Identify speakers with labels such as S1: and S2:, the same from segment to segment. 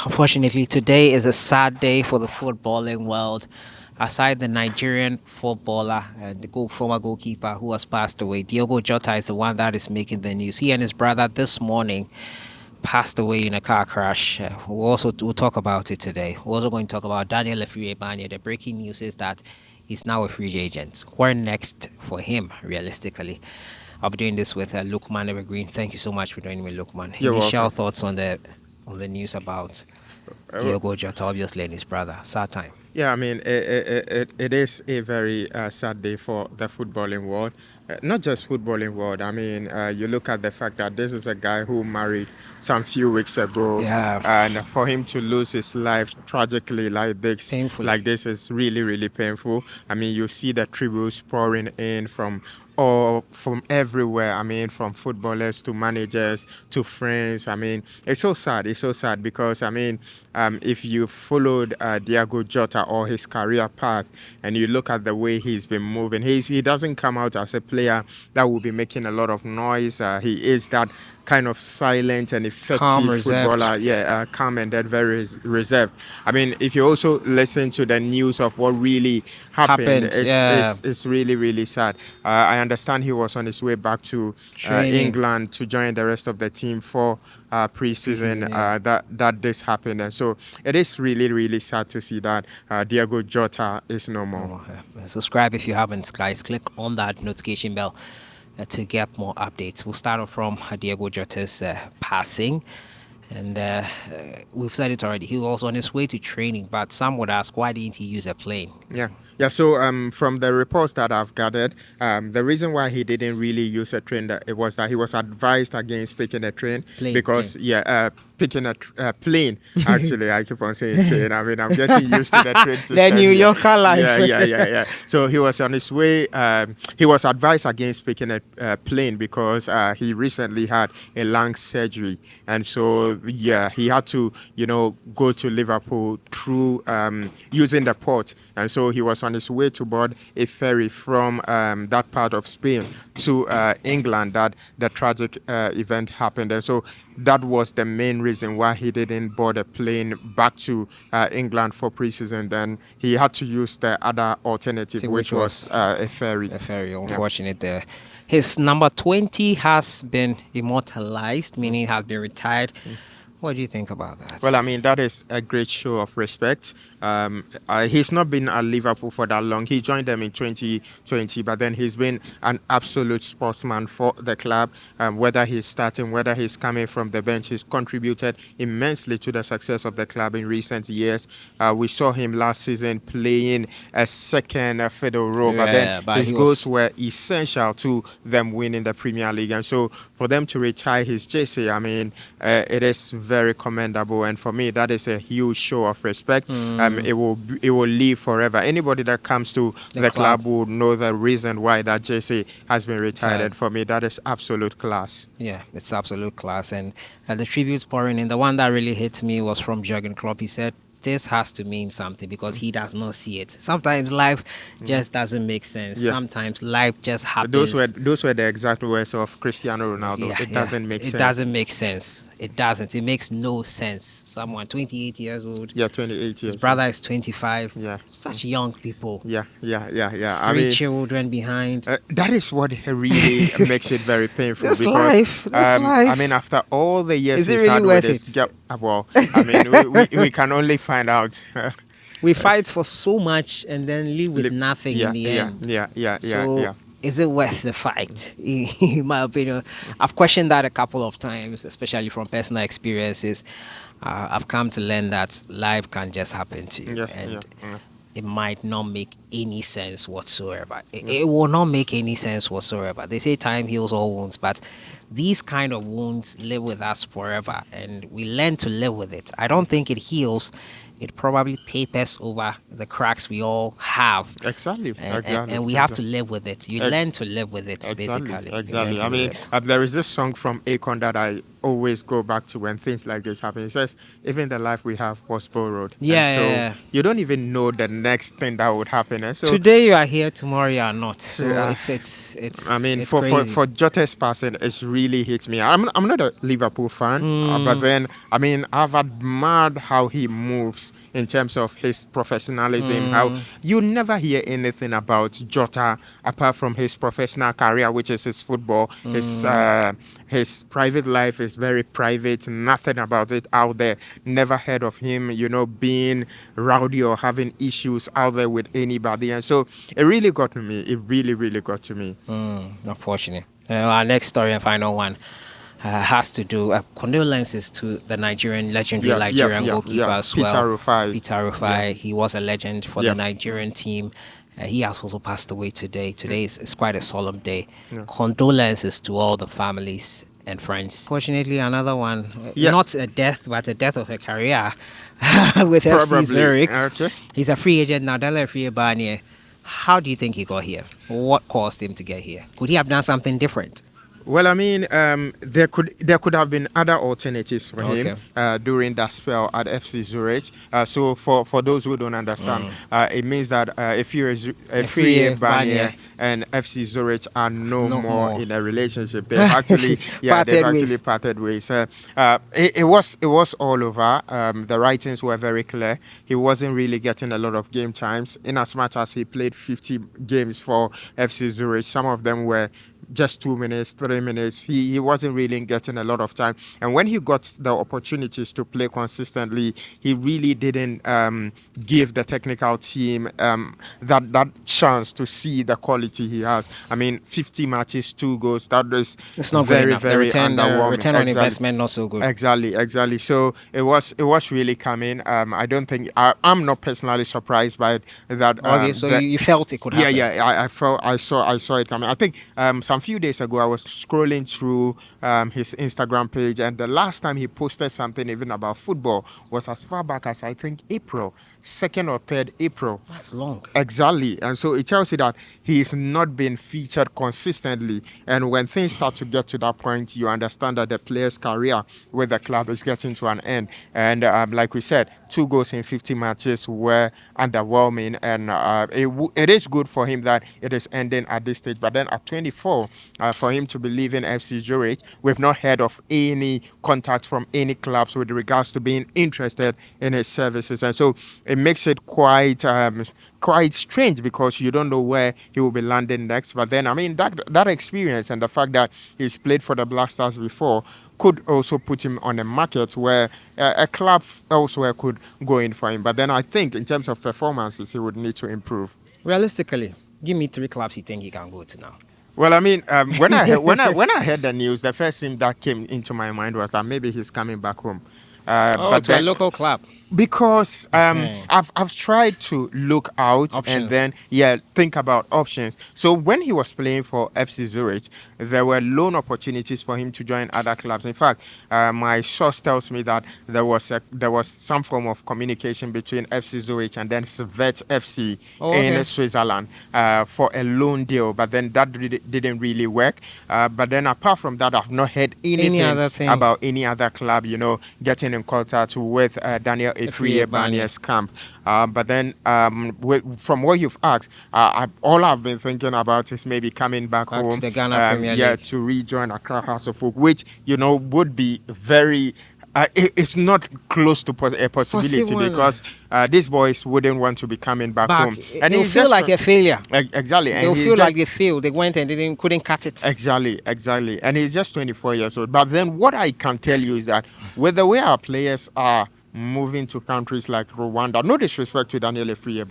S1: Unfortunately, today is a sad day for the footballing world. Aside the Nigerian footballer and the former goalkeeper who has passed away, Diogo Jota is the one that is making the news. He and his brother this morning passed away in a car crash. We'll talk about it today. We're also going to talk about Afriyie Barnieh. The breaking news is that he's now a free agent. Where next for him, realistically? I'll be doing this with Lukman Evergreen. Thank you so much for joining me, Lukman.
S2: You're
S1: Initial
S2: welcome.
S1: thoughts on the news about
S2: Uh,
S1: Diogo Jota, obviously, and his brother. Sad time.
S2: yeah, I mean, it is a very sad day for the footballing world. Not just footballing world. I mean, you look at the fact that this is a guy who married some few weeks ago,
S1: Yeah,
S2: and for him to lose his life tragically
S1: painfully.
S2: like this is really, really painful. I mean, you see the tributes pouring in from or from everywhere. I mean, from footballers to managers to friends. I mean, it's so sad. It's so sad because I mean, if you followed Diogo Jota or his career path, and you look at the way he's been moving, he doesn't come out as a player that will be making a lot of noise. He is that kind of silent and
S1: Calm,
S2: effective
S1: reserved.
S2: footballer. Yeah, calm and that very reserved. I mean, if you also listen to the news of what really happened,
S1: Happened. Yeah,
S2: it's really, really sad. I understand he was on his way back to
S1: training.
S2: England to join the rest of the team for preseason.
S1: Preseason, yeah.
S2: That this happened, and so it is really, really sad to see that Diogo Jota is no more.
S1: Oh, yeah. Subscribe if you haven't, guys. Click on that notification bell to get more updates. We'll start off from Diego Jota's passing. And we've said it already. He was on his way to training, but some would ask, why didn't he use a plane?
S2: Yeah, yeah. So from the reports that I've gathered, the reason why he didn't really use a train that it was that he was advised against picking a train
S1: Plane.
S2: because picking a plane. Actually, I keep on saying train. I mean, I'm getting used to the train
S1: The
S2: system
S1: New
S2: here.
S1: Yorker life.
S2: Yeah. So he was on his way. He was advised against picking a plane because he recently had a lung surgery, and so yeah, he had to go to Liverpool through using the port, and so he was on his way to board a ferry from that part of Spain to England. That the tragic event happened, and so that was the main reason why he didn't board a plane back to England for preseason. Then he had to use the other alternative,
S1: Which
S2: which was
S1: was
S2: a ferry.
S1: a very
S2: Yeah.
S1: unfortunate there. His number 20 has been immortalized, meaning has been retired. What do you think about
S2: Well,
S1: that?
S2: I mean, that is a great show of respect. He's not been at Liverpool for that long. He joined them in 2020, but then he's been an absolute sportsman for the club. Whether he's starting, whether he's coming from the bench, he's contributed immensely to the success of the club in recent years. We saw him last season playing a second fiddle role, but then
S1: Yeah, but
S2: his
S1: he
S2: goals
S1: was.
S2: were essential to them winning the Premier League. And so for them to retire his jersey, I mean, it is very commendable, and for me, that is a huge show of respect. It will live forever. Anybody that comes to
S1: The
S2: the club
S1: club.
S2: will know the reason why that jersey has been retired,
S1: Retired.
S2: and for me, that is absolute class.
S1: Yeah, it's absolute class. And the tributes pouring in, the one that really hit me was from Jurgen Klopp. He said, this has to mean something because he does not see it. Sometimes life just doesn't make sense.
S2: Yeah.
S1: Sometimes life just
S2: Those were
S1: happens.
S2: those were the exact words of Cristiano Ronaldo. It
S1: Yeah.
S2: doesn't make
S1: It
S2: sense.
S1: doesn't make sense. It doesn't. It makes no sense. Someone 28 years old,
S2: Yeah, 28
S1: his
S2: years.
S1: brother is 25.
S2: Yeah.
S1: Such young people.
S2: Yeah. I
S1: Three
S2: mean,
S1: children behind.
S2: that is what really makes it very painful
S1: This
S2: because,
S1: life. This
S2: I
S1: life.
S2: mean, after all the years
S1: Is it
S2: he's
S1: really
S2: had with
S1: worth
S2: his
S1: it?
S2: well, I mean, we can only find out.
S1: We fight for so much and then leave with
S2: Li-
S1: nothing in
S2: yeah,
S1: the
S2: yeah,
S1: end.
S2: yeah, yeah, yeah,
S1: So
S2: yeah.
S1: is it worth the fight? In my opinion, I've questioned that a couple of times, especially from personal experiences. I've come to learn that life can just happen to you,
S2: Yeah, yeah,
S1: and
S2: yeah.
S1: it might not make any sense whatsoever. It will not make any sense whatsoever. They say time heals all wounds, but these kind of wounds live with us forever, and we learn to live with it. I don't think it heals. It probably papers over the cracks we all have,
S2: Exactly,
S1: and
S2: exactly,
S1: we have to live with it. You
S2: exactly.
S1: learn to live with it,
S2: Exactly,
S1: basically. You learn
S2: exactly.
S1: to
S2: I
S1: live
S2: mean,
S1: with it.
S2: there is this song from Akon that I always go back to when things like this happen. It says, "Even the life we have was borrowed," and
S1: Yeah, yeah,
S2: so
S1: yeah.
S2: you don't even know the next thing that would happen. And so,
S1: Today you are here, tomorrow you are not. So
S2: uh,
S1: it's it's
S2: I
S1: it's
S2: mean,
S1: it's
S2: for
S1: crazy.
S2: Jota's passing, it's really hit me. I'm not a Liverpool fan, but then I mean I've admired how he moves in terms of his professionalism. How you never hear anything about Jota apart from his professional career, which is his football. His private life is very private. Nothing about it out there. Never heard of him, being rowdy or having issues out there with anybody. And so it really got to me. It really, really got to me.
S1: Unfortunate. Our next story and final one has to do condolences to the legendary Nigerian goalkeeper as
S2: Peter
S1: well.
S2: Rufai.
S1: Peter Rufai.
S2: Yeah.
S1: He was a legend for the Nigerian team. He has also passed away today. Today is quite a solemn day.
S2: Yeah.
S1: Condolences to all the families and friends. Fortunately, another one, not a death, but a death of a career with FC Zurich.
S2: Okay.
S1: He's a free agent now, Afriyie Barnieh. How do you think he got here? What caused him to get here? Could he have done something different?
S2: Well, I mean, there could have been other alternatives for him during that spell at FC Zurich. So for those who don't understand, it means that if you're Afriyie Barnieh and FC Zurich are no more in a relationship, they've actually parted ways. It was all over. The writings were very clear. He wasn't really getting a lot of game times, in as much as he played 50 games for FC Zurich. Some of them were just 2 minutes, 3 minutes. He wasn't really getting a lot of time. And when he got the opportunities to play consistently, he really didn't give the technical team that chance to see the quality he has. I mean, 50 matches, 2 goals. That is very, very underwhelming.
S1: Return on investment not so good.
S2: Exactly. So it was really coming. I don't think I'm not personally surprised by it, that.
S1: Okay, so you felt it could happen.
S2: I saw it coming. I think some few days ago I was scrolling through his Instagram page, and the last time he posted something even about football was as far back as I think April 2nd or 3rd April.
S1: That's long.
S2: Exactly. And so it tells you that he's not been featured consistently. And when things start to get to that point, you understand that the player's career with the club is getting to an end. And like we said, 2 goals in 50 matches were underwhelming. And it is good for him that it is ending at this stage. But then at 24, for him to be leaving FC Zurich, we've not heard of any contact from any clubs with regards to being interested in his services. And so it makes it quite strange, because you don't know where he will be landing next. But then, I mean, that experience and the fact that he's played for the Black Stars before could also put him on a market where a club elsewhere could go in for him. But then I think in terms of performances, he would need to improve.
S1: Realistically, give me 3 clubs you think he can go to now.
S2: Well, I mean, when I heard the news, the first thing that came into my mind was that maybe he's coming back home.
S1: But to a local club.
S2: Because I've tried to look out
S1: options.
S2: And then think about options. So when he was playing for FC Zurich, there were loan opportunities for him to join other clubs. In fact, my source tells me that there was some form of communication between FC Zurich and then Svet FC in Switzerland for a loan deal, but then that didn't really work. But then apart from that, I've not heard anything about any other club, getting in contact with Daniel Afriyie Barnieh's camp. But then from what you've asked, all I've been thinking about is maybe coming back home
S1: to the Ghana Premier League.
S2: To rejoin Accra House of Folk, which would be very it's not close to a possibility, because these boys wouldn't want to be coming back home.
S1: And they'll feel like a failure.
S2: Exactly.
S1: They'll feel like they failed. They went and couldn't cut it.
S2: Exactly. And he's just 24 years old. But then what I can tell you is that with the way our players are moving to countries like Rwanda, no disrespect to Daniel Afriyie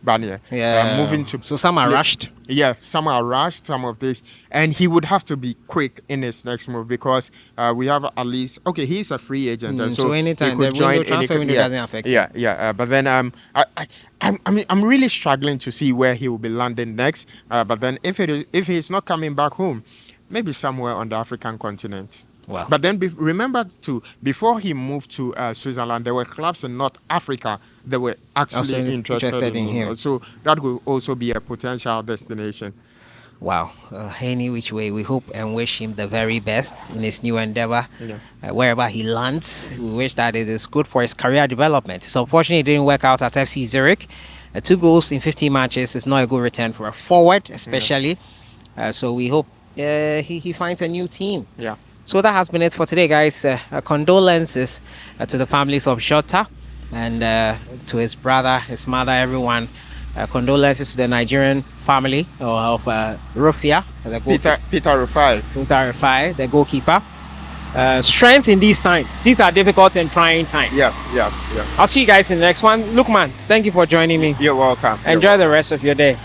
S2: Barnieh, moving to...
S1: So some are rushed?
S2: Yeah, some are rushed, some of this. And he would have to be quick in his next move, because we have at least... Okay, he's a free agent. And so
S1: anytime,
S2: he could join
S1: transfer window doesn't affect him.
S2: But then I'm really struggling to see where he will be landing next. But then if he's not coming back home, maybe somewhere on the African continent.
S1: Wow.
S2: But then remember too, before he moved to Switzerland, there were clubs in North Africa that were actually interested in him. So that will also be a potential destination.
S1: Wow. Any which way, we hope and wish him the very best in his new endeavor. Wherever he lands, we wish that it is good for his career development. So unfortunately, it didn't work out at FC Zurich. 2 goals in 15 matches is not a good return for a forward, especially. So we hope he finds a new team.
S2: Yeah.
S1: So that has been it for today, guys. Condolences to the families of Jota and to his brother, his mother, everyone. Condolences to the Nigerian family of Rufai, the
S2: Peter Rufai.
S1: Rufai, the goalkeeper. Strength in these times. These are difficult and trying times.
S2: Yeah.
S1: I'll see you guys in the next one. Look, man, thank you for joining me.
S2: You're welcome.
S1: Enjoy the rest of your day.